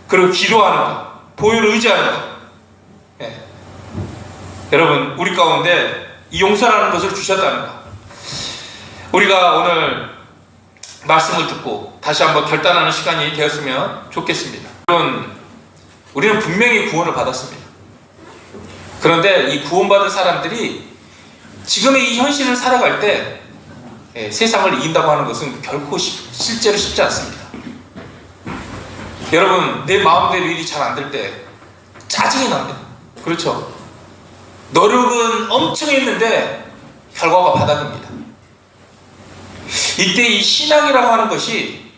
그리고 기도하는 것, 보혈을 의지하는 것. 예. 여러분, 우리 가운데 이 용서라는 것을 주셨다는 것. 우리가 오늘 말씀을 듣고 다시 한번 결단하는 시간이 되었으면 좋겠습니다. 여러분, 우리는 분명히 구원을 받았습니다. 그런데 이 구원받은 사람들이 지금의 이 현실을 살아갈 때 세상을 이긴다고 하는 것은 결코 실제로 쉽지 않습니다. 여러분, 내 마음대로 일이 잘 안 될 때 짜증이 납니다. 그렇죠? 노력은 엄청 했는데 결과가 바닥입니다. 이때 이 신앙이라고 하는 것이,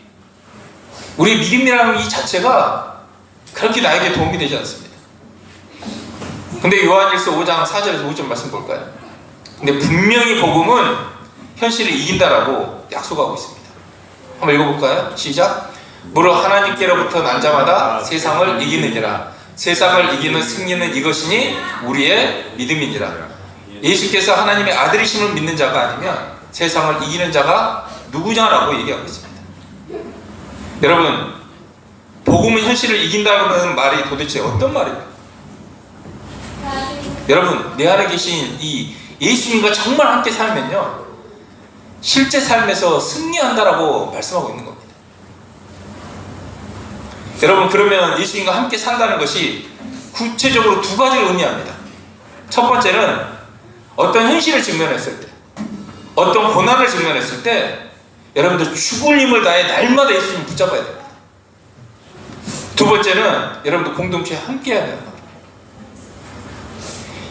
우리 믿음이라는 이 자체가 그렇게 나에게 도움이 되지 않습니다. 근데 요한일서 5장 4절에서 5절 말씀 볼까요? 근데 분명히 복음은 현실을 이긴다라고 약속하고 있습니다. 한번 읽어볼까요? 시작. 무릇 하나님께로부터 난 자마다 세상을 이기느니라. 세상을 이기는 승리는 이것이니 우리의 믿음이니라. 예수께서 하나님의 아들이심을 믿는 자가 아니면 세상을 이기는 자가 누구냐라고 얘기하고 있습니다. 여러분, 복음은 현실을 이긴다는 말이 도대체 어떤 말입니까? 여러분, 내 안에 계신 이 예수님과 정말 함께 살면요, 실제 삶에서 승리한다라고 말씀하고 있는 겁니다. 여러분, 그러면 예수님과 함께 산다는 것이 구체적으로 두 가지를 의미합니다. 첫 번째는 어떤 현실을 직면했을 때, 어떤 고난을 직면했을 때 여러분들 죽을 힘을 다해 날마다 예수님을 붙잡아야 됩니다. 두 번째는 여러분들 공동체에 함께 해야 됩니다.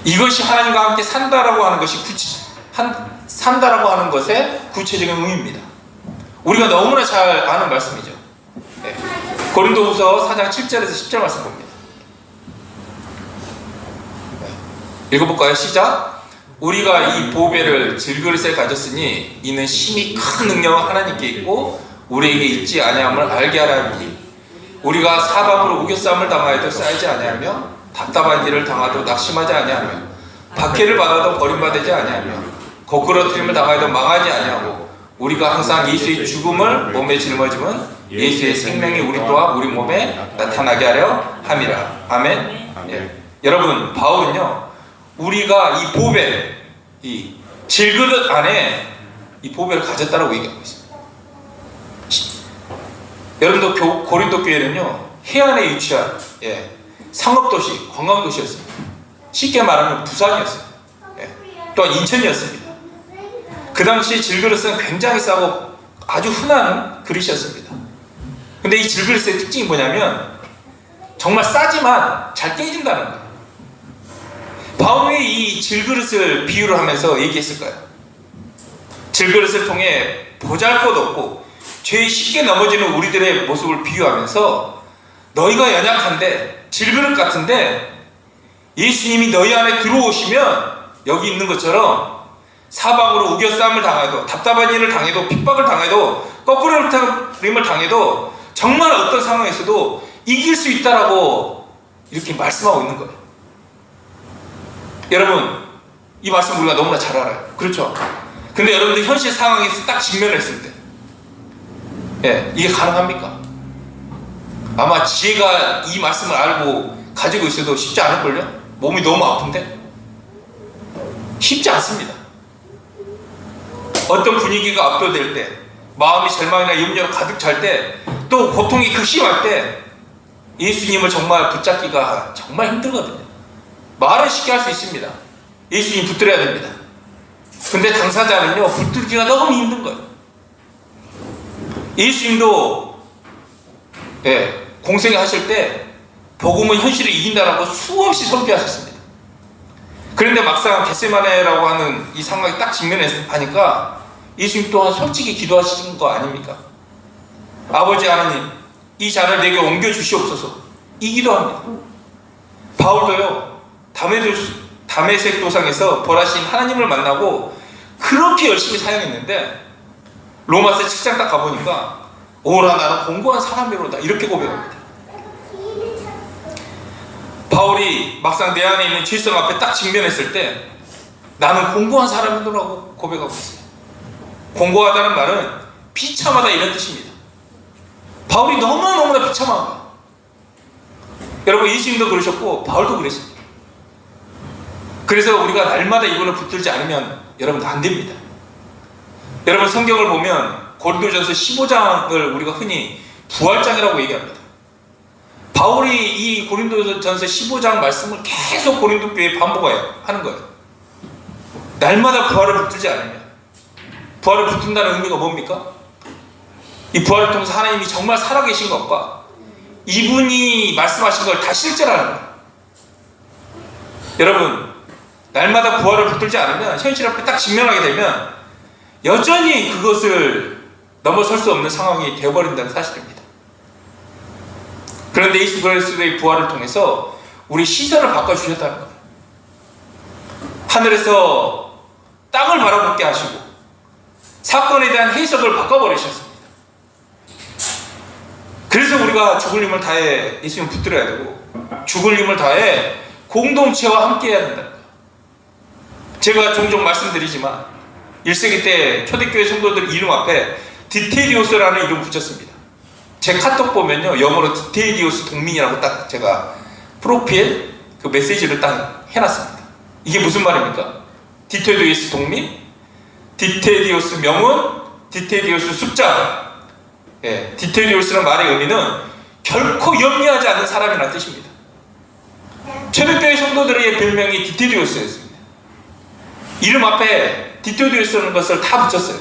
이것이 하나님과 함께 산다라고 하는 것이 산다라고 하는 것의 구체적인 의미입니다. 우리가 너무나 잘 아는 말씀이죠. 네. 고린도후서 4장 7절에서 10절 말씀 봅니다. 네. 읽어볼까요? 시작. 우리가 이 보배를 질그릇에 가졌으니 이는 심히 큰 능력은 하나님께 있고 우리에게 있지 아니함을 알게 하라 하니, 우리가 사방으로 우겨싸움을 당하여도 쌓이지 아니하며 답답한 일을 당하도 낙심하지 아니하며 박해를 받아도 버림받지 아니하며 거꾸러뜨림을 당하여도 망하지 아니하고, 우리가 항상 예수의 죽음을 몸에 짊어지면 예수의 생명이 우리 또한 우리 몸에 나타나게 하려 함이라. 아멘. 예. 여러분, 바울은요, 우리가 이 보배, 이 질그릇 안에 이 보배를 가졌다라고 얘기하고 있습니다. 여러분도 고린도 교회는요, 해안에 위치한 상업도시, 관광도시였습니다. 쉽게 말하면 부산이었어요. 또한 인천이었습니다. 그 당시 질그릇은 굉장히 싸고 아주 흔한 그릇이었습니다. 근데 이 질그릇의 특징이 뭐냐면 정말 싸지만 잘 깨진다는 거예요. 바울이 이 질그릇을 비유를 하면서 얘기했을까요? 질그릇을 통해 보잘것없고 죄에 쉽게 넘어지는 우리들의 모습을 비유하면서, 너희가 연약한데 질그릇 같은데 예수님이 너희 안에 들어오시면 여기 있는 것처럼 사방으로 우겨싸움을 당해도, 답답한 일을 당해도, 핍박을 당해도, 거꾸로림을 당해도 정말 어떤 상황에서도 이길 수 있다라고 이렇게 말씀하고 있는 거예요. 여러분, 이 말씀 우리가 너무나 잘 알아요. 그렇죠? 근데 여러분들 현실 상황에서 딱 직면했을 때 이게 가능합니까? 아마 지혜가 이 말씀을 알고 가지고 있어도 쉽지 않을걸요? 몸이 너무 아픈데? 쉽지 않습니다. 어떤 분위기가 압도될 때, 마음이 절망이나 염려로 가득 찰 때, 또 고통이 극심할 때 예수님을 정말 붙잡기가 정말 힘들거든요. 말은 쉽게 할 수 있습니다. 예수님 붙들어야 됩니다. 근데 당사자는요, 붙들기가 너무 힘든 거예요. 예수님도 공생애 하실 때 복음은 현실을 이긴다라고 수없이 설교하셨습니다. 그런데 막상 겟세마네라고 하는 이 상황에 딱 직면하니까 예수님 또한 솔직히 기도하신 거 아닙니까? 아버지 하나님, 이 잔을 내게 옮겨 주시옵소서, 이 기도합니다. 바울도요, 다메섹 도상에서 벌하신 하나님을 만나고 그렇게 열심히 사역했는데 로마서 7장 딱 가보니까 오라 나는 공고한 사람이로다, 이렇게 고백합니다. 바울이 막상 내 안에 있는 죄성 앞에 딱 직면했을 때 나는 공고한 사람이라고 고백하고 있어요. 공고하다는 말은 비참하다, 이런 뜻입니다. 바울이 너무나 비참한 거예요. 여러분, 예수님도 그러셨고 바울도 그랬습니다. 그래서 우리가 날마다 이분을 붙들지 않으면 여러분 안 됩니다. 여러분, 성경을 보면 고린도전서 15장을 우리가 흔히 부활장이라고 얘기합니다. 바울이 이 고린도전서 15장 말씀을 계속 고린도 교회에 반복하는 거예요. 날마다 부활을 붙들지 않으면. 부활을 붙든다는 의미가 뭡니까? 이 부활을 통해서 하나님이 정말 살아계신 것과 이분이 말씀하신 걸 다 실제라는 거예요. 여러분, 날마다 부활을 붙들지 않으면, 현실 앞에 딱 직면하게 되면 여전히 그것을 넘어설 수 없는 상황이 되어버린다는 사실입니다. 그런데 예수 그리스도의 부활을 통해서 우리 시선을 바꿔주셨다는 거예요. 하늘에서 땅을 바라보게 하시고 사건에 대한 해석을 바꿔버리셨습니다. 그래서 우리가 죽을 힘을 다해 예수님 붙들어야 되고, 죽을 힘을 다해 공동체와 함께 해야 된다. 제가 종종 말씀드리지만 1세기 때 초대교회 성도들 이름 앞에 디테디오스라는 이름 붙였습니다. 제 카톡 보면요, 영어로 디테디오스 동민이라고 딱 제가 프로필 그 메시지를 딱 해놨습니다. 이게 무슨 말입니까? 디테디오스 동민, 디테디오스 명운, 디테디오스 숫자. 예, 디테디오스라는 말의 의미는 결코 염려하지 않는 사람이라는 뜻입니다. 초대교회 성도들의 별명이 디테디오스였습니다. 이름 앞에 디테디오스라는 것을 다 붙였어요.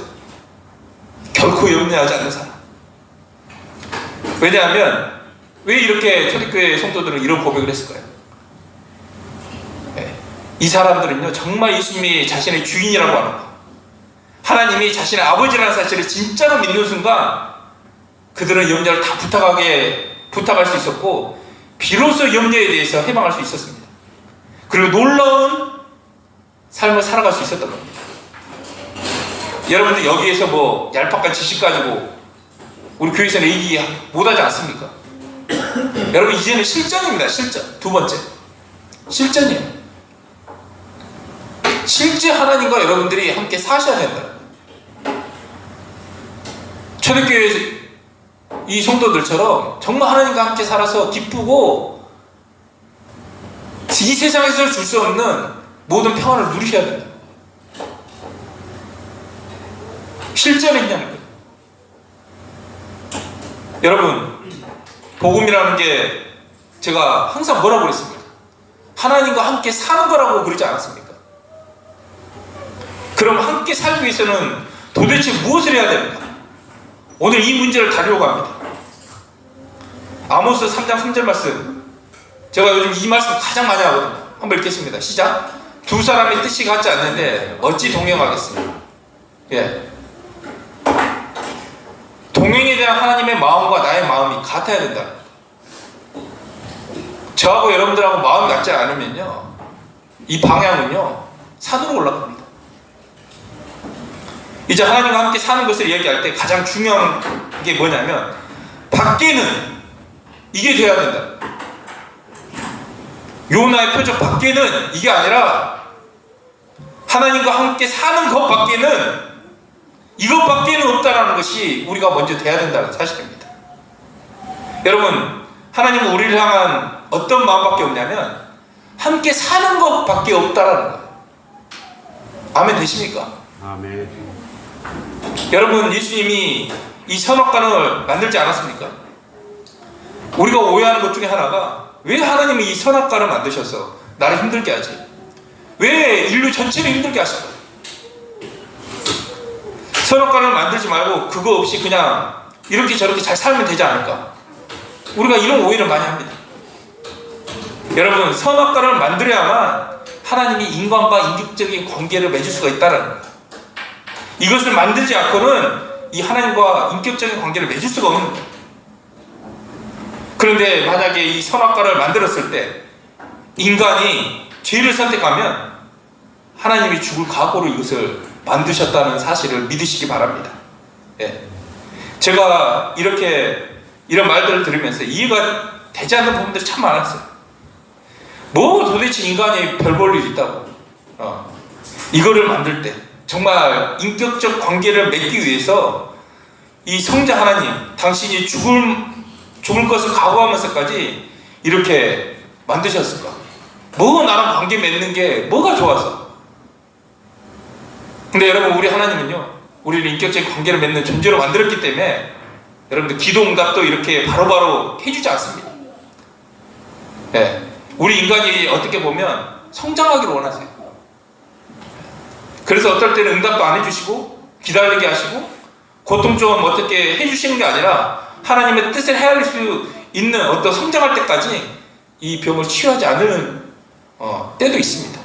결코 염려하지 않는 사람. 왜냐하면 왜 이렇게 초대교회 성도들은 이런 고백을 했을까요? 네. 이 사람들은요, 정말 예수님이 자신의 주인이라고 하는 거, 하나님이 자신의 아버지라는 사실을 진짜로 믿는 순간 그들은 염려를 다 부탁할 수 있었고, 비로소 염려에 대해서 해방할 수 있었습니다. 그리고 놀라운 삶을 살아갈 수 있었던 겁니다. 여러분들 여기에서 뭐 얄팍한 지식 가지고 우리 교회에서는 얘기 못하지 않습니까? 여러분, 이제는 실전입니다. 실전. 두 번째, 실전이에요. 실제 하나님과 여러분들이 함께 사셔야 된다. 초대교회 이 성도들처럼 정말 하나님과 함께 살아서 기쁘고 이 세상에서 줄 수 없는 모든 평안을 누리셔야 된다. 실전에 있냐는 거예요. 여러분, 복음이라는 게 제가 항상 뭐라고 그랬습니까? 하나님과 함께 사는 거라고 그러지 않았습니까? 그럼 함께 살기 위해서는 도대체 무엇을 해야 됩니까? 오늘 이 문제를 다루려고 합니다. 아모스 3장 3절 말씀, 제가 요즘 이 말씀 가장 많이 하거든요. 한번 읽겠습니다. 시작. 두 사람의 뜻이 같지 않는데 어찌 동행하겠습니까? 예. 동행에 대한 하나님의 마음과 나의 마음이 같아야 된다. 저하고 여러분들하고 마음이 같지 않으면요, 이 방향은요, 산으로 올라갑니다. 이제 하나님과 함께 사는 것을 얘기할 때 가장 중요한 게 뭐냐면, 밖에는 이게 돼야 된다. 요나의 표적 밖에는 이게 아니라 하나님과 함께 사는 것 밖에는, 이것 밖에는 없다라는 것이 우리가 먼저 돼야 된다는 사실입니다. 여러분, 하나님은 우리를 향한 어떤 마음밖에 없냐면 함께 사는 것 밖에 없다라는 거예요. 아멘 되십니까? 아멘. 여러분, 예수님이 이 선악과를 만들지 않았습니까? 우리가 오해하는 것 중에 하나가, 왜 하나님이 이 선악과를 만드셔서 나를 힘들게 하지? 왜 인류 전체를 힘들게 하실까? 선악과를 만들지 말고 그거 없이 그냥 이렇게 저렇게 잘 살면 되지 않을까? 우리가 이런 오해를 많이 합니다. 여러분, 선악과를 만들어야만 하나님이 인간과 인격적인 관계를 맺을 수가 있다는 거예요. 이것을 만들지 않고는 이 하나님과 인격적인 관계를 맺을 수가 없는 거예요. 그런데 만약에 이 선악과를 만들었을 때 인간이 죄를 선택하면 하나님이 죽을 각오로 이것을 만드셨다는 사실을 믿으시기 바랍니다. 예. 제가 이런 말들을 들으면서 이해가 되지 않는 부분들이 참 많았어요. 뭐 도대체 인간이 별 볼 일이 있다고. 이거를 만들 때 정말 인격적 관계를 맺기 위해서 이 성자 하나님, 당신이 죽을 것을 각오하면서까지 이렇게 만드셨을까? 뭐 나랑 관계 맺는 게 뭐가 좋아서? 근데 여러분, 우리 하나님은요, 우리를 인격적인 관계를 맺는 존재로 만들었기 때문에 여러분들 기도 응답도 이렇게 바로바로 해주지 않습니다. 예, 우리 인간이 어떻게 보면 성장하기를 원하세요. 그래서 어떨 때는 응답도 안 해주시고 기다리게 하시고 고통 좀 어떻게 해주시는 게 아니라 하나님의 뜻을 헤아릴 수 있는 어떤 성장할 때까지 이 병을 치유하지 않는 때도 있습니다.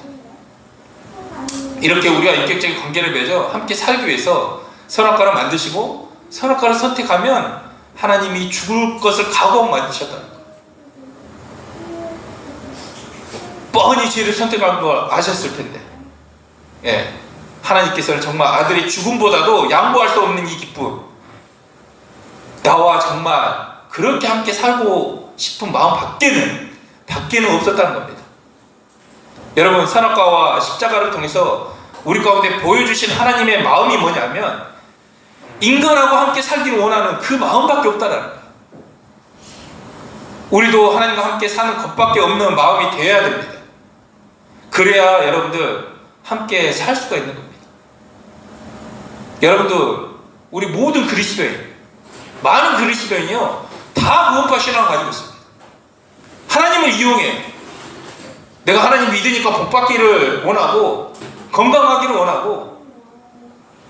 이렇게 우리가 인격적인 관계를 맺어 함께 살기 위해서 선악과를 만드시고 선악과를 선택하면 하나님이 죽을 것을 각오하고 만드셨다는 거예요. 뻔히 죄를 선택한 걸 아셨을 텐데, 예, 하나님께서는 정말 아들의 죽음보다도 양보할 수 없는 이 기쁨, 나와 정말 그렇게 함께 살고 싶은 마음 밖에는 없었다는 겁니다. 여러분, 선악과와 십자가를 통해서 우리 가운데 보여주신 하나님의 마음이 뭐냐면 인간하고 함께 살기를 원하는 그 마음밖에 없다는 거예요. 우리도 하나님과 함께 사는 것밖에 없는 마음이 되어야 됩니다. 그래야 여러분들 함께 살 수가 있는 겁니다. 여러분들, 우리 모든 그리스도인, 많은 그리스도인이요, 다 구원파 신앙을 가지고 있습니다. 하나님을 이용해. 내가 하나님 믿으니까 복받기를 원하고 건강하기를 원하고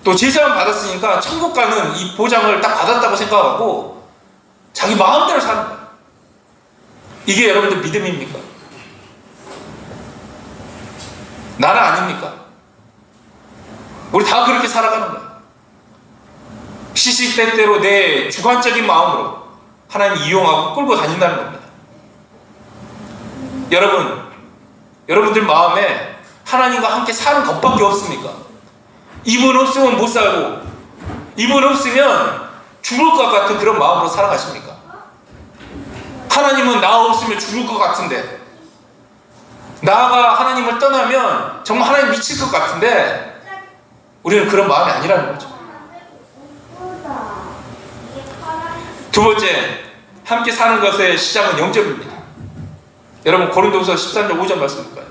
또 제사만 받았으니까 천국 가는 이 보장을 딱 받았다고 생각하고 자기 마음대로 사는 거예요. 이게 여러분들 믿음입니까? 나는 아닙니까? 우리 다 그렇게 살아가는 거예요. 시시때때로 내 주관적인 마음으로 하나님 이용하고 끌고 다닌다는 겁니다. 여러분들 마음에 하나님과 함께 사는 것밖에 없습니까? 이분 없으면 못 살고 이분 없으면 죽을 것 같은 그런 마음으로 살아가십니까? 하나님은 나 없으면 죽을 것 같은데, 나가 하나님을 떠나면 정말 하나님 미칠 것 같은데 우리는 그런 마음이 아니라는 거죠. 두 번째, 함께 사는 것의 시작은 영접입니다. 여러분, 고린도후서 13장 5절 말씀 볼까요?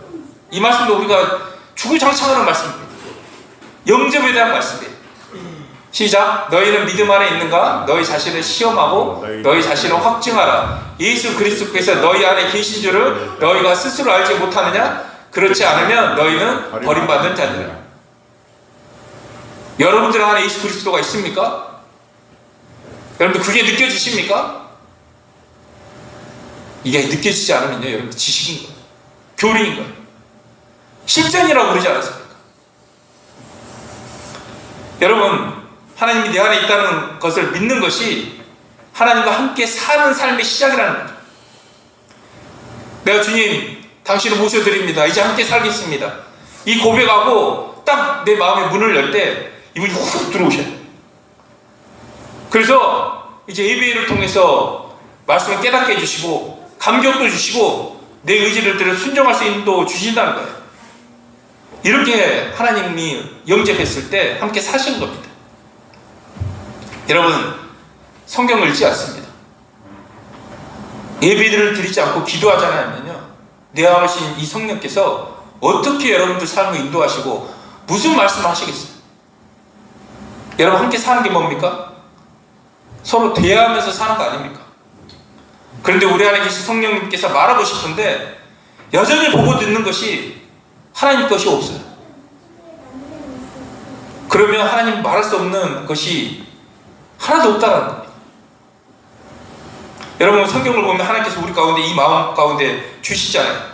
이 말씀도 우리가 주구장창하는 말씀입니다. 영접에 대한 말씀이에요. 시작. 너희는 믿음 안에 있는가? 너희 자신을 시험하고 너희 자신을 확증하라. 예수 그리스도께서 너희 안에 계신 줄을 너희가 스스로 알지 못하느냐? 그렇지 않으면 너희는 버림받는 자들이라. 여러분들 안에 예수 그리스도가 있습니까? 여러분들 그게 느껴지십니까? 이게 느껴지지 않으면요, 여러분 지식인 거예요. 교리인 거예요. 실전이라고 그러지 않았습니까? 여러분, 하나님이 내 안에 있다는 것을 믿는 것이 하나님과 함께 사는 삶의 시작이라는 거죠. 내가 주님, 당신을 모셔드립니다. 이제 함께 살겠습니다. 이 고백하고 딱 내 마음의 문을 열 때 이분이 훅 들어오셔요. 그래서 이제 예배를 통해서 말씀을 깨닫게 해주시고 감격도 주시고 내 의지를 들여 순종할 수 있는 도 주신다는 거예요. 이렇게 하나님이 영접했을 때 함께 사시는 겁니다. 여러분, 성경을 읽지 않습니다. 예배들을 드리지 않고 기도하지 않으면요, 내 안에 오신 이 성령께서 어떻게 여러분들 삶을 인도하시고 무슨 말씀을 하시겠어요? 여러분, 함께 사는 게 뭡니까? 서로 대화하면서 사는 거 아닙니까? 그런데 우리 안에 계신 성령님께서 말하고 싶은데 여전히 보고 듣는 것이 하나님 것이 없어요. 그러면 하나님 말할 수 없는 것이 하나도 없다는 겁니다. 여러분, 성경을 보면 하나님께서 우리 가운데 이 마음 가운데 주시잖아요.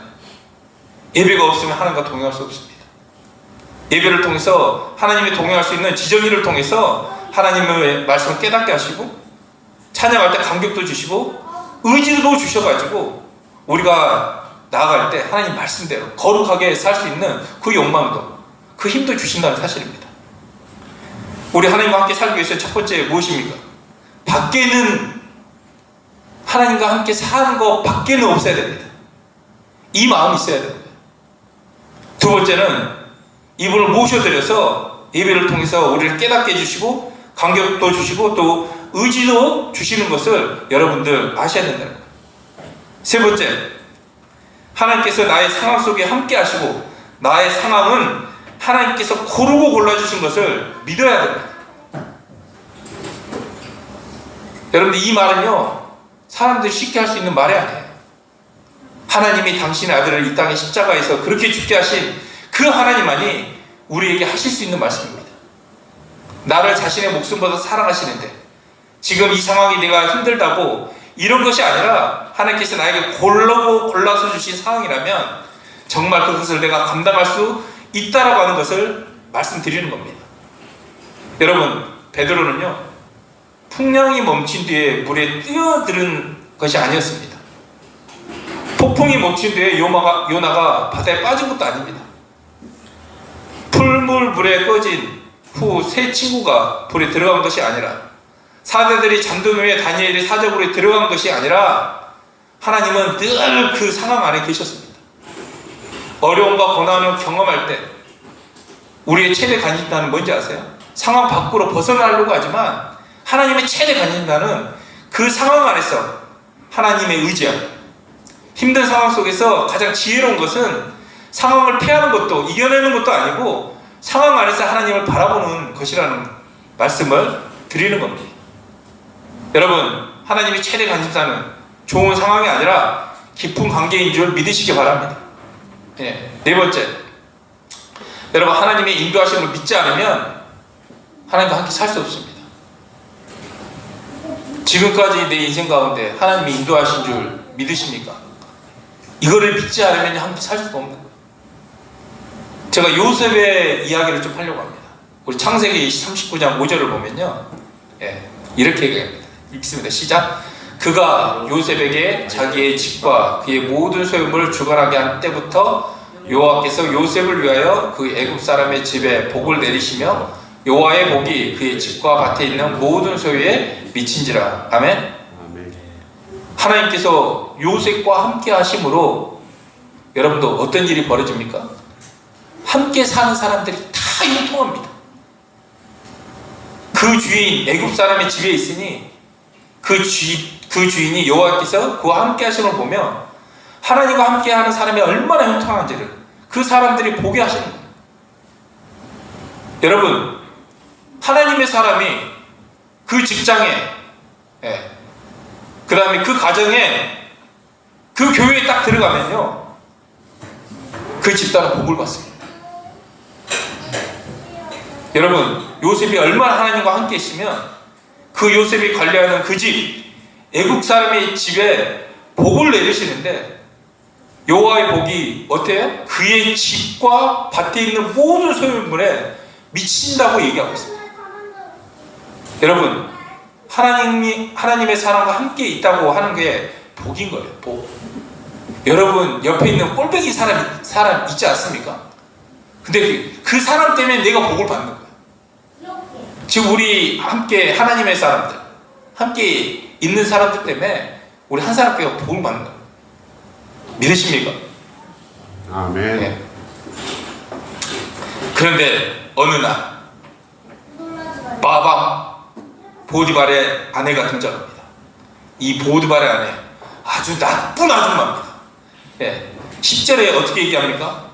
예배가 없으면 하나님과 동행할 수 없습니다. 예배를 통해서 하나님이 동행할 수 있는 지정의를 통해서 하나님의 말씀을 깨닫게 하시고 찬양할 때 감격도 주시고 의지도 주셔가지고 우리가 나아갈 때 하나님 말씀대로 거룩하게 살 수 있는 그 욕망도, 그 힘도 주신다는 사실입니다. 우리 하나님과 함께 살기 위해서 첫 번째 무엇입니까? 밖에는, 하나님과 함께 사는 것 밖에는 없어야 됩니다. 이 마음이 있어야 됩니다. 두 번째는 이분을 모셔드려서 예배를 통해서 우리를 깨닫게 해주시고 감격도 주시고 또 의지도 주시는 것을 여러분들 아셔야 된다는 거예요. 세 번째, 하나님께서 나의 상황 속에 함께 하시고 나의 상황은 하나님께서 고르고 골라주신 것을 믿어야 됩니다. 여러분들, 이 말은요, 사람들이 쉽게 할 수 있는 말이 아니에요. 하나님이 당신의 아들을 이 땅의 십자가에서 그렇게 죽게 하신 그 하나님만이 우리에게 하실 수 있는 말씀입니다. 나를 자신의 목숨보다 사랑하시는데 지금 이 상황이 내가 힘들다고 이런 것이 아니라 하나님께서 나에게 고르고 골라서 주신 상황이라면 정말 그것을 내가 감당할 수 있다라고 하는 것을 말씀드리는 겁니다. 여러분, 베드로는요, 풍랑이 멈춘 뒤에 물에 뛰어드는 것이 아니었습니다. 폭풍이 멈춘 뒤에 요나가 바다에 빠진 것도 아닙니다. 불에 꺼진 후 세 친구가 불에 들어간 것이 아니라, 사대들이 잠든 후에 다니엘이 사저불에 들어간 것이 아니라, 하나님은 늘 그 상황 안에 계셨습니다. 어려움과 고난을 경험할 때 우리의 최대 간직단은 뭔지 아세요? 상황 밖으로 벗어나려고 하지만 하나님의 최대 간직단은 그 상황 안에서 하나님의 의지함. 힘든 상황 속에서 가장 지혜로운 것은 상황을 피하는 것도 이겨내는 것도 아니고 상황 안에서 하나님을 바라보는 것이라는 말씀을 드리는 겁니다. 여러분, 하나님의 최대 간직단은 좋은 상황이 아니라 깊은 관계인 줄 믿으시기 바랍니다. 네 번째, 여러분, 하나님의 인도하심을 믿지 않으면 하나님과 함께 살 수 없습니다. 지금까지 내 인생 가운데 하나님이 인도하신 줄 믿으십니까? 이거를 믿지 않으면 함께 살 수가 없는 거예요. 제가 요셉의 이야기를 좀 하려고 합니다. 우리 창세기 39장 5절을 보면요, 이렇게 얘기합니다. 읽습니다. 시작. 그가 요셉에게 자기의 집과 그의 모든 소유물을 주관하게 한 때부터 여호와께서 요셉을 위하여 그 애굽 사람의 집에 복을 내리시며 여호와의 복이 그의 집과 밭에 있는 모든 소유에 미친지라. 아멘. 하나님께서 요셉과 함께 하심으로 여러분도 어떤 일이 벌어집니까? 함께 사는 사람들이 다 형통합니다. 그 주인 애굽 사람의 집에 있으니 그 주인이 여호와께서 그와 함께 하심을 보며 하나님과 함께 하는 사람이 얼마나 형통한지를 그 사람들이 보게 하시는 거예요. 여러분, 하나님의 사람이 그 직장에, 그 다음에 그 가정에, 그 교회에 딱 들어가면요, 그 집단은 복을 받습니다. 여러분, 요셉이 얼마나 하나님과 함께 있으면 그 요셉이 관리하는 그 집, 애국 사람의 집에 복을 내리시는데, 여호와의 복이 어때요? 그의 집과 밭에 있는 모든 소유물에 미친다고 얘기하고 있습니다. 여러분, 하나님의 사람과 함께 있다고 하는 게 복인 거예요. 복. 여러분, 옆에 있는 꼴배기 사람 있지 않습니까? 근데 그 사람 때문에 내가 복을 받는 거예요. 지금 우리 함께 하나님의 사람들, 함께 있는 사람들 때문에 우리 한 사람께 복을 받는 거예요. 믿으십니까? 아멘. 네. 그런데 어느 날 빠밤, 보디발의 아내가 등장합니다. 이 보디발의 아내, 아주 나쁜 아줌마입니다. 10절에 어떻게 얘기합니까?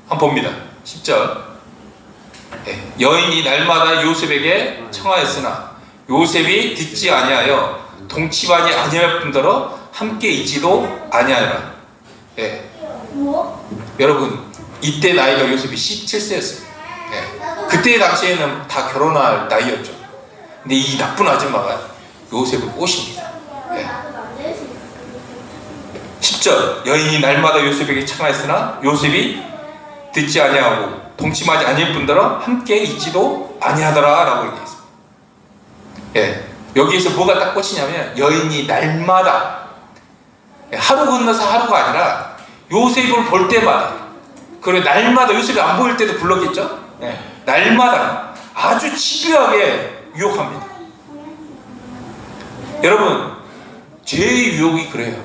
한번 봅니다. 10절. 여인이 날마다 요셉에게 청하였으나 요셉이 듣지 아니하여 동침하지 아니할 뿐더러 함께 있지도 아니하여라. 여러분, 이때 나이가 요셉이 17세였습니다. 그때 당시에는 다 결혼할 나이였죠. 근데 이 나쁜 아줌마가 요셉을 꼬십니다. 10절. 여인이 날마다 요셉에게 청하였으나 요셉이 듣지 아니하고 동침하지 아니할 뿐더러 함께 있지도 아니하더라 라고 얘기했습니다. 여기에서 뭐가 딱 꽂히냐면 여인이 날마다, 하루 건너서 하루가 아니라 요셉을 볼 때마다, 그리고 날마다, 요셉이 안 보일 때도 불렀겠죠? 날마다 아주 집요하게 유혹합니다. 여러분, 죄의 유혹이 그래요.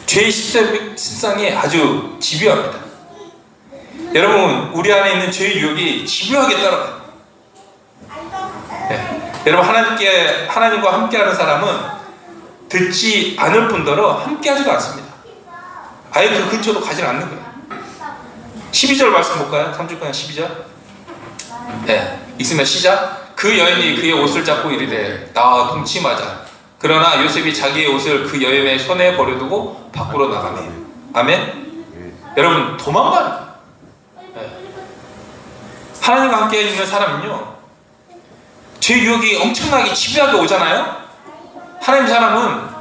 죄의 습성이 아주 집요합니다. 여러분, 우리 안에 있는 죄의 유혹이 집요하게 따라가요. 여러분, 하나님과 함께하는 사람은 듣지 않을 뿐더러 함께 하지도 않습니다. 아예 그 근처도 가지 않는 거예요. 12절 말씀 볼까요? 3주간 12절. 네, 있으면 시작. 그 여인이 그의 옷을 잡고 이르되 나와 동침하자. 그러나 요셉이 자기의 옷을 그 여인의 손에 버려두고 밖으로 나가네. 아멘. 여러분, 도망가는 거예요. 네. 하나님과 함께 있는 사람은요, 제 유혹이 엄청나게 집요하게 오잖아요. 하나님 사람은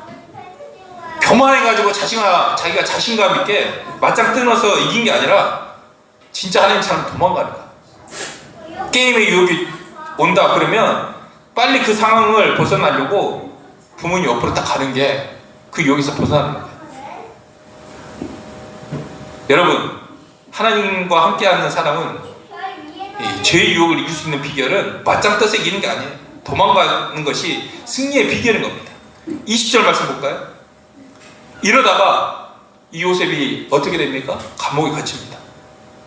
교만해가지고 자기가 자신감 있게 맞짱 뜨면서 이긴 게 아니라 진짜 하나님 사람 도망가는 거야. 게임의 유혹이 온다 그러면 빨리 그 상황을 벗어나려고 부모님 옆으로 딱 가는 게 그 유혹에서 벗어나는 거예요. 여러분, 하나님과 함께하는 사람은 죄의 유혹을 이길 수 있는 비결은 맞짱 떠서 이기는 게 아니에요. 도망가는 것이 승리의 비결인 겁니다. 20절 말씀 볼까요? 이러다가 이 요셉이 어떻게 됩니까? 감옥에 갇힙니다.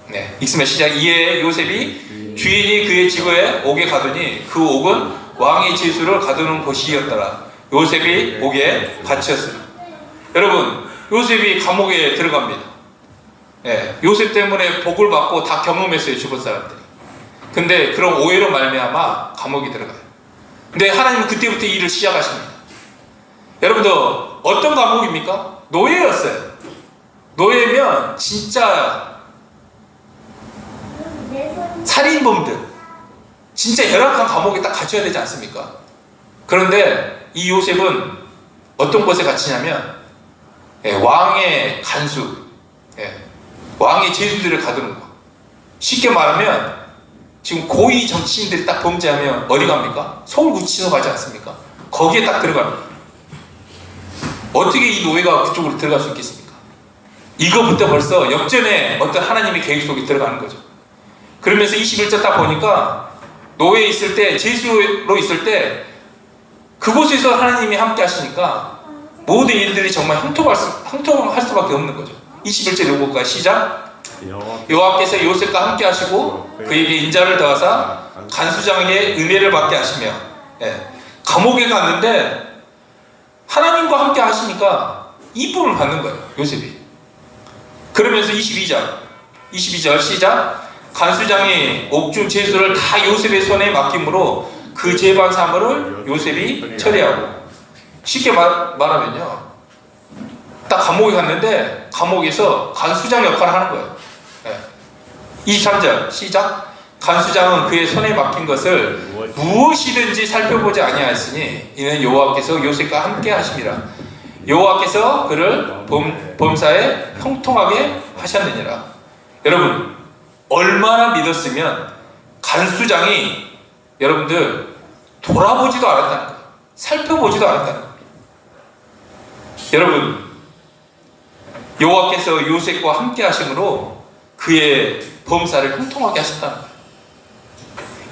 네, 읽으면 시작. 이에 요셉이 주인이 그의 집에 옥에 가더니 그 옥은 왕의 제수를 가두는 곳이었더라. 요셉이 옥에 갇혔습니다. 여러분, 요셉이 감옥에 들어갑니다. 네, 요셉 때문에 복을 받고 다 경험했어요, 주변 사람들이. 근데 그런 오해로 말미암아 감옥에 들어가요. 근데 하나님은 그때부터 일을 시작하십니다. 여러분들, 어떤 감옥입니까? 노예였어요. 노예면 진짜 살인범들, 진짜 열악한 감옥에 딱 갇혀야 되지 않습니까? 그런데 이 요셉은 어떤 곳에 갇히냐면 왕의 간수, 왕의 제수들을 가두는 거. 쉽게 말하면 지금 고위 정치인들이 딱 범죄하면 어디 갑니까? 서울구치소 가지 않습니까? 거기에 딱 들어갑니다. 어떻게 이 노예가 그쪽으로 들어갈 수 있겠습니까? 이거부터 벌써 역전에 어떤 하나님의 계획 속에 들어가는 거죠. 그러면서 21절 딱 보니까 노예에 있을 때, 제수로 있을 때 그곳에서 하나님이 함께 하시니까 모든 일들이 정말 형통할 수밖에 없는 거죠. 21절 읽어볼까요? 시작. 여호와께서 요셉과 함께 하시고 그에게 인자를 더하사 간수장에게 은혜를 받게 하시며, 감옥에 갔는데 하나님과 함께 하시니까 이쁨을 받는 거예요, 요셉이. 그러면서 22절 시작. 간수장이 옥중 제수를 다 요셉의 손에 맡김으로 그 재반 사물을 요셉이 처리하고. 쉽게 말하면요, 딱 감옥에 갔는데 감옥에서 간수장 역할을 하는 거예요. 23절 시작. 간수장은 그의 손에 맡긴 것을 무엇이든지 살펴보지 아니하였으니 이는 여호와께서 요셉과 함께 하심이라. 여호와께서 그를 범사에 형통하게 하셨느니라. 여러분, 얼마나 믿었으면 간수장이 여러분들 돌아보지도 않았다는 거예요. 살펴보지도 않았다는 거예요. 여러분, 여호와께서 요셉과 함께 하심으로 그의 범사를 형통하게 하셨다는 거예요.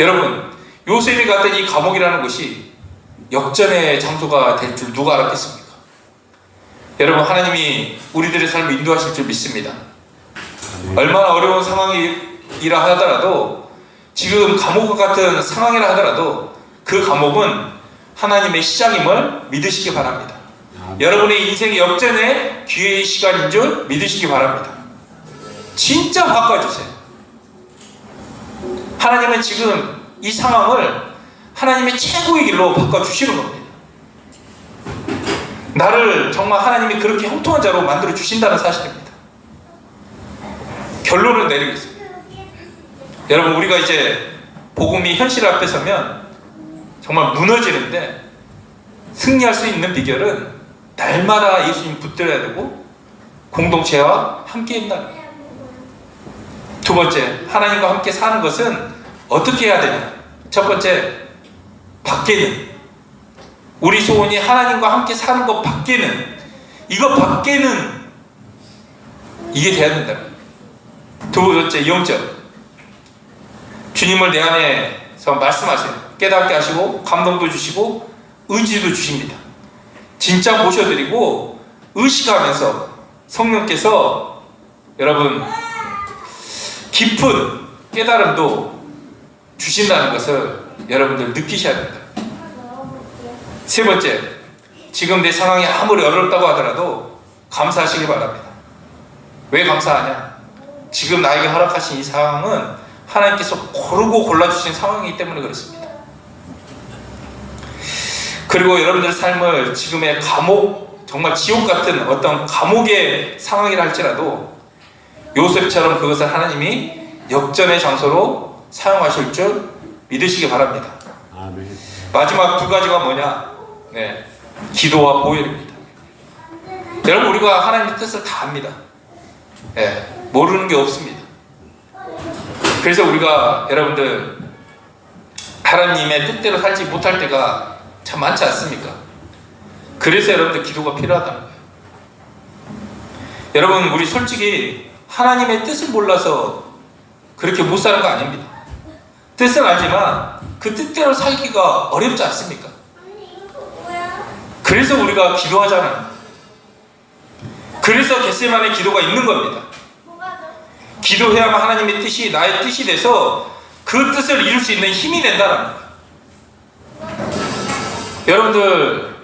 여러분, 요셉이 갔던 이 감옥이라는 곳이 역전의 장소가 될 줄 누가 알았겠습니까? 여러분, 하나님이 우리들의 삶을 인도하실 줄 믿습니다. 얼마나 어려운 상황이라 하더라도, 지금 감옥 같은 상황이라 하더라도 그 감옥은 하나님의 시작임을 믿으시기 바랍니다. 여러분의 인생의 역전의 기회의 시간인 줄 믿으시기 바랍니다. 진짜 바꿔주세요. 하나님은 지금 이 상황을 하나님의 최고의 길로 바꿔주시는 겁니다. 나를 정말 하나님이 그렇게 형통한 자로 만들어 주신다는 사실입니다. 결론을 내리겠습니다. 여러분, 우리가 이제 복음이 현실 앞에 서면 정말 무너지는데, 승리할 수 있는 비결은 날마다 예수님 붙들어야 되고 공동체와 함께 있다는 거예요. 두 번째, 하나님과 함께 사는 것은 어떻게 해야 되냐? 첫 번째, 밖에는, 우리 소원이 하나님과 함께 사는 것 밖에는, 이거 밖에는 이게 돼야 된다. 두 번째, 영적. 주님을 내 안에서 말씀하세요. 깨닫게 하시고 감동도 주시고 의지도 주십니다. 진짜 모셔드리고 의식하면서 성령께서 여러분 깊은 깨달음도 주신다는 것을 여러분들 느끼셔야 됩니다. 세 번째, 지금 내 상황이 아무리 어렵다고 하더라도 감사하시기 바랍니다. 왜 감사하냐? 지금 나에게 허락하신 이 상황은 하나님께서 고르고 골라주신 상황이기 때문에 그렇습니다. 그리고 여러분들 삶을 지금의 감옥, 정말 지옥 같은 어떤 감옥의 상황이라 할지라도 요셉처럼 그것을 하나님이 역전의 장소로 사용하실 줄 믿으시기 바랍니다. 아멘. 마지막 두 가지가 뭐냐? 네, 기도와 보혈입니다. 여러분, 우리가 하나님의 뜻을 다 압니다. 네, 모르는 게 없습니다. 그래서 우리가 여러분들 하나님의 뜻대로 살지 못할 때가 참 많지 않습니까? 그래서 여러분들 기도가 필요하다는 거예요. 여러분, 우리 솔직히 하나님의 뜻을 몰라서 그렇게 못 사는 거 아닙니다. 뜻은 알지만 그 뜻대로 살기가 어렵지 않습니까? 그래서 우리가 기도하잖아요. 그래서 겟세마네 기도가 있는 겁니다. 기도해야만 하나님의 뜻이 나의 뜻이 돼서 그 뜻을 이룰 수 있는 힘이 된다는 거예요. 여러분들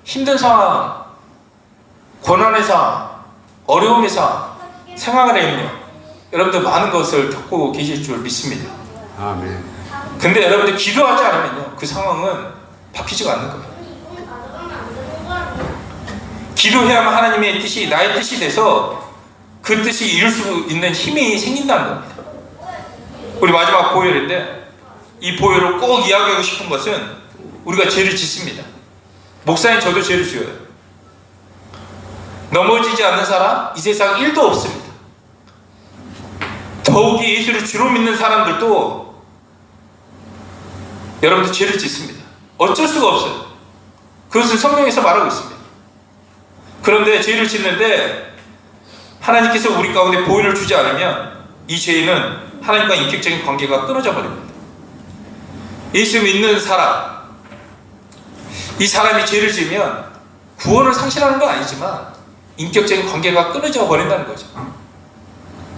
힘든 상황, 고난의 상황, 어려움의 상황, 생활의 염려, 여러분들 많은 것을 겪고 계실 줄 믿습니다. 아멘. 근데 여러분들 기도하지 않으면요, 그 상황은 바뀌지가 않는 거예요. 기도해야만 하나님의 뜻이 나의 뜻이 돼서 그 뜻이 이룰 수 있는 힘이 생긴다는 겁니다. 우리 마지막 보혈인데, 이 보혈을 꼭 이야기하고 싶은 것은 우리가 죄를 짓습니다. 목사님, 저도 죄를 지어요. 넘어지지 않는 사람 이 세상 1도 없습니다. 더욱이 예수를 주로 믿는 사람들도 여러분들 죄를 짓습니다. 어쩔 수가 없어요. 그것은 성경에서 말하고 있습니다. 그런데 죄를 짓는데 하나님께서 우리 가운데 보혈을 주지 않으면 이 죄는 하나님과 인격적인 관계가 끊어져 버립니다. 예수 믿는 사람, 이 사람이 죄를 지으면 구원을 상실하는 건 아니지만 인격적인 관계가 끊어져 버린다는 거죠.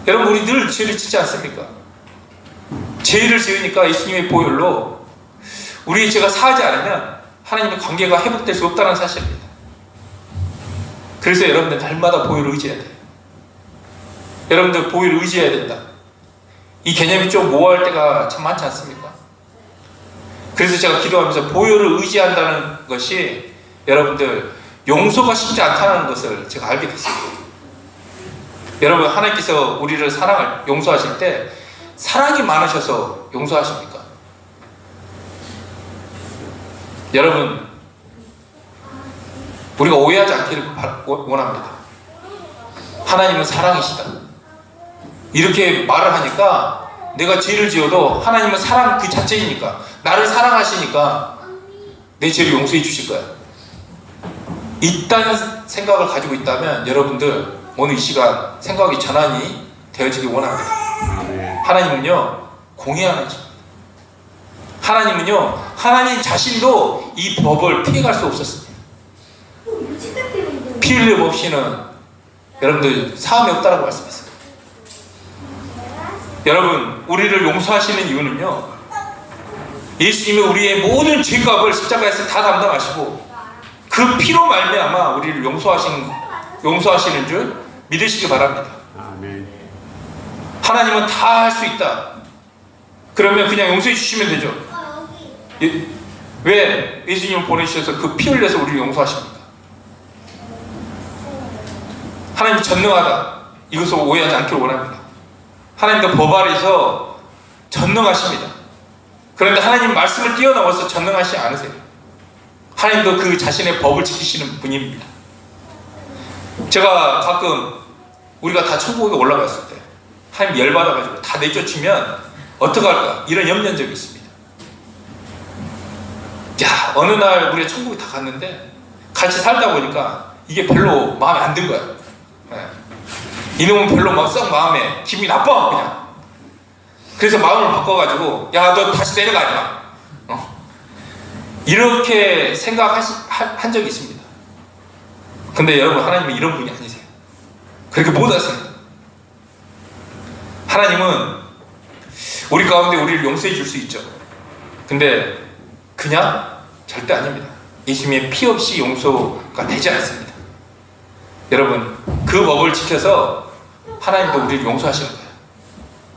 여러분, 우리 늘 죄를 짓지 않습니까? 죄를 지으니까 예수님의 보혈로 우리의 죄가 사하지 않으면 하나님의 관계가 회복될 수 없다는 사실입니다. 그래서 여러분들 날마다 보혈을 의지해야 돼요. 여러분들 보혈을 의지해야 된다. 이 개념이 좀 모호할 때가 참 많지 않습니까? 그래서 제가 기도하면서 보혈을 의지한다는 것이 여러분들 용서가 쉽지 않다는 것을 제가 알게 됐습니다. 여러분, 하나님께서 우리를 용서하실 때 사랑이 많으셔서 용서하십니까? 여러분, 우리가 오해하지 않기를 원합니다. 하나님은 사랑이시다. 이렇게 말을 하니까 내가 죄를 지어도 하나님은 사랑 그 자체이니까, 나를 사랑하시니까 내 죄를 용서해 주실 거야. 이딴 생각을 가지고 있다면 여러분들 오늘 이 시간 생각이 전환이 되어지길 원합니다. 하나님은요, 공의하는 분. 하나님은요, 하나님 자신도 이 법을 피해갈 수 없었습니다. 피 흘림 없이는 여러분들 사함이 없다라고 말씀했어요. 여러분, 우리를 용서하시는 이유는요, 예수님이 우리의 모든 죄값을 십자가에서 다 담당하시고 그 피로 말미암아 우리를 용서하시는 줄 믿으시기 바랍니다. 아멘. 하나님은 다 할 수 있다. 그러면 그냥 용서해 주시면 되죠. 왜 예수님을 보내주셔서 그 피 흘려서 우리를 용서하십니까? 하나님이 전능하다. 이것을 오해하지 않기를 원합니다. 하나님도 법 아래서 전능하십니다. 그런데 하나님 말씀을 뛰어넘어서 전능하시지 않으세요. 하나님도 그 자신의 법을 지키시는 분입니다. 제가 가끔 우리가 다 천국에 올라갔을 때 하나님 열받아가지고 다 내쫓으면 어떡할까 이런 염려한 적이 있습니다. 야, 어느 날 우리가 천국에 다 갔는데 같이 살다 보니까 이게 별로 마음에 안 든 거야. 네. 이놈은 별로 막 썩 마음에 기분이 나빠 그냥. 그래서 마음을 바꿔가지고 야, 너 다시 내려가지 마. 이렇게 생각한 적이 있습니다. 근데 여러분, 하나님은 이런 분이 아니세요. 그렇게 못하세요. 하나님은 우리 가운데 우리를 용서해 줄 수 있죠. 근데 그냥 절대 아닙니다. 예수님의 피 없이 용서가 되지 않습니다. 여러분, 그 법을 지켜서 하나님도 우리를 용서하시는 거예요.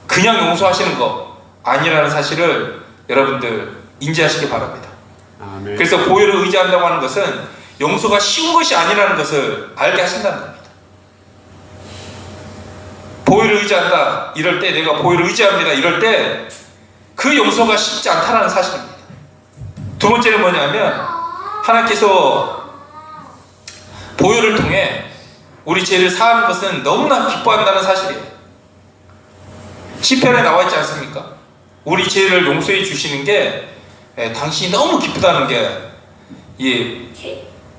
그냥 용서하시는 거 아니라는 사실을 여러분들 인지하시기 바랍니다. 아멘. 그래서 보혈을 의지한다고 하는 것은 용서가 쉬운 것이 아니라는 것을 알게 하신다는 겁니다. 보혈을 의지한다 이럴 때, 내가 보혈을 의지합니다 이럴 때 그 용서가 쉽지 않다는 사실입니다. 두 번째는 뭐냐면, 하나님께서 보혈을 통해 우리 죄를 사하는 것은 너무나 기뻐한다는 사실이에요. 시편에 나와 있지 않습니까? 우리 죄를 용서해 주시는 게 당신이 너무 기쁘다는 게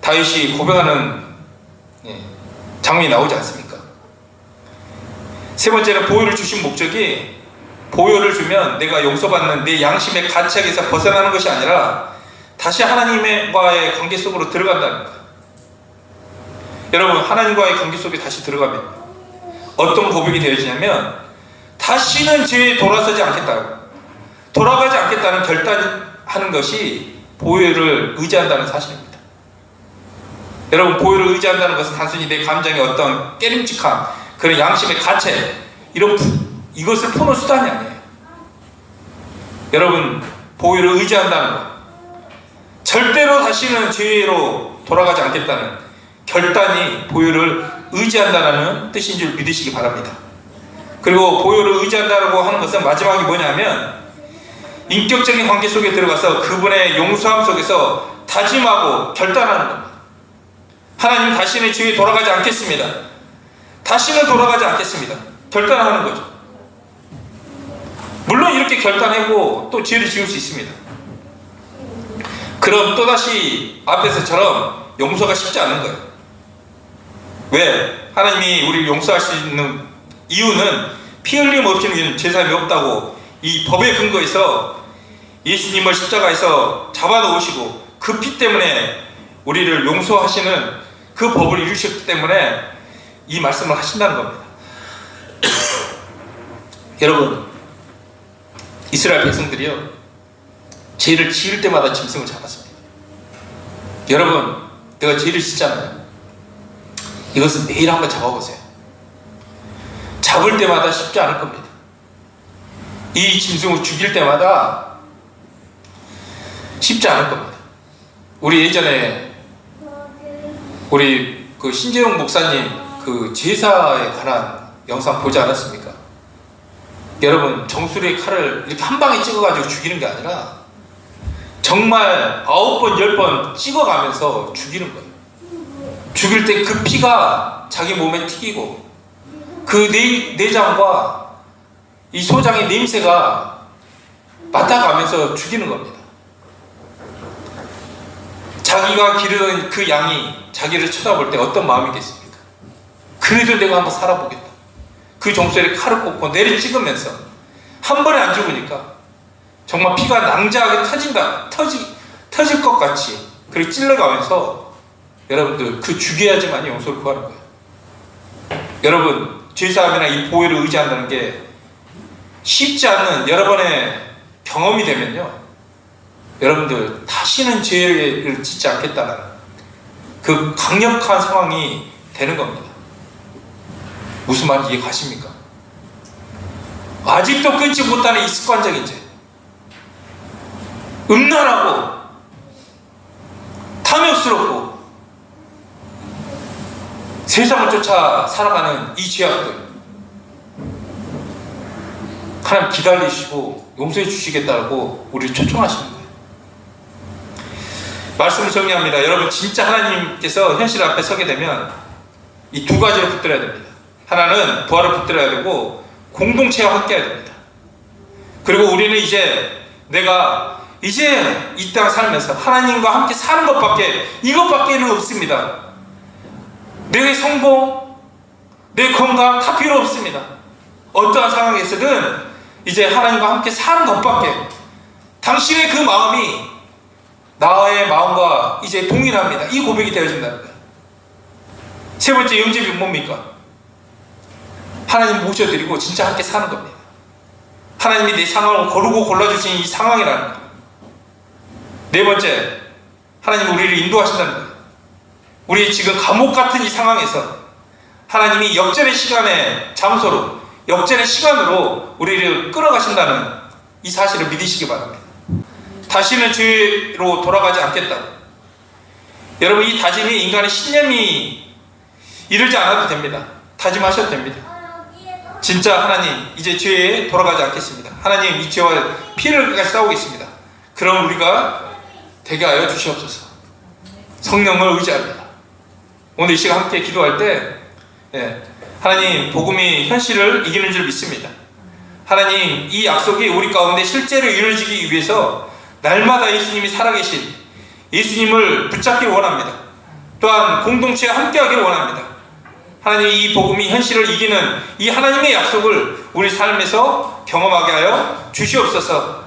다윗이 고백하는 장면이 나오지 않습니까? 세 번째는 보혈을 주신 목적이, 보혈을 주면 내가 용서받는 내 양심의 가책에서 벗어나는 것이 아니라 다시 하나님과의 관계 속으로 들어간다는 거예요. 여러분, 하나님과의 관계 속에 다시 들어가면 어떤 고백이 되어지냐면, 다시는 죄에 돌아서지 않겠다고, 돌아가지 않겠다는 결단하는 것이 보혈을 의지한다는 사실입니다. 여러분, 보혈을 의지한다는 것은 단순히 내 감정의 어떤 깨름직함, 그런 양심의 가책, 이것을 푸는 수단이 아니에요. 여러분, 보혈을 의지한다는 것, 절대로 다시는 죄로 돌아가지 않겠다는 결단이 보혈을 의지한다는 뜻인 줄 믿으시기 바랍니다. 그리고 보혈을 의지한다고 하는 것은 마지막이 뭐냐면, 인격적인 관계 속에 들어가서 그분의 용서함 속에서 다짐하고 결단하는 겁니다. 하나님, 다시는 죄에 돌아가지 않겠습니다. 다시는 돌아가지 않겠습니다. 결단하는 거죠. 물론 이렇게 결단하고 또 죄를 지을 수 있습니다. 그럼 또다시 앞에서처럼 용서가 쉽지 않은 거예요. 왜? 하나님이 우리를 용서할 수 있는 이유는 피 흘림 없이는 제사함이 없다고 이 법의 근거에서 예수님을 십자가에서 잡아놓으시고 그 피 때문에 우리를 용서하시는 그 법을 이루셨기 때문에 이 말씀을 하신다는 겁니다. 여러분, 이스라엘 백성들이요, 죄를 지을 때마다 짐승을 잡았습니다. 여러분, 내가 죄를 짓잖아요. 이것은 매일 한번 잡아보세요. 잡을 때마다 쉽지 않을 겁니다. 이 짐승을 죽일 때마다 쉽지 않을 겁니다. 우리 예전에 우리 그 신재용 목사님 그 제사에 관한 영상 보지 않았습니까? 여러분, 정수리에 칼을 이렇게 한 방에 찍어가지고 죽이는 게 아니라 정말 9번, 10번 찍어가면서 죽이는 거예요. 죽일 때 그 피가 자기 몸에 튀기고 그 내장과 이 소장의 냄새가 맡아가면서 죽이는 겁니다. 자기가 기르는 그 양이 자기를 쳐다볼 때 어떤 마음이겠습니까? 그래도 내가 한번 살아보겠다. 그 종소리에 칼을 꽂고 내리 찍으면서 한 번에 안 죽으니까 정말 피가 낭자하게 터질 것 같이 그렇게 찔러가면서 여러분들 그 죽여야지만 용서를 구하는 거예요. 여러분, 죄사함이나 이 보혈을 의지한다는 게 쉽지 않는 여러분의 경험이 되면요, 여러분들 다시는 죄를 짓지 않겠다는 그 강력한 상황이 되는 겁니다. 무슨 말인지 이해 가십니까? 아직도 끊지 못하는 이 습관적인 죄, 음란하고 탐욕스럽고 세상을 쫓아 살아가는 이 죄악들, 하나님 기다리시고 용서해 주시겠다고 우리를 초청하시는 거예요. 말씀을 정리합니다. 여러분, 진짜 하나님께서 현실 앞에 서게 되면 이 두 가지를 붙들어야 됩니다. 하나는 부활을 붙들어야 되고 공동체와 함께 해야 됩니다. 그리고 우리는 내가 이제 이 땅 살면서 하나님과 함께 사는 이것밖에는 없습니다. 내 성공, 내 건강 다 필요 없습니다. 어떠한 상황에서든 이제 하나님과 함께 사는 것밖에, 당신의 그 마음이 나의 마음과 이제 동일합니다. 이 고백이 되어진다는 거예요. 세 번째 영접이 뭡니까? 하나님 모셔드리고 진짜 함께 사는 겁니다. 하나님이 내 상황을 고르고 골라주신 이 상황이라는 거예요. 네 번째, 하나님 우리를 인도하신다는 거예요. 우리 지금 감옥 같은 이 상황에서 하나님이 역전의 시간의 장소로, 역전의 시간으로 우리를 끌어가신다는 이 사실을 믿으시기 바랍니다. 다시는 죄로 돌아가지 않겠다고. 여러분, 이 다짐이 인간의 신념이 이르지 않아도 됩니다. 다짐하셔도 됩니다. 진짜 하나님, 이제 죄에 돌아가지 않겠습니다. 하나님, 이 죄와 피를 끝까지 싸우겠습니다. 그럼 우리가 되게 하여 주시옵소서. 성령을 의지합니다. 오늘 이 시간 함께 기도할 때 하나님, 복음이 현실을 이기는 줄 믿습니다. 하나님, 이 약속이 우리 가운데 실제로 이루어지기 위해서 날마다 예수님이 살아계신 예수님을 붙잡기를 원합니다. 또한 공동체와 함께하기를 원합니다. 하나님, 이 복음이 현실을 이기는 이 하나님의 약속을 우리 삶에서 경험하게 하여 주시옵소서.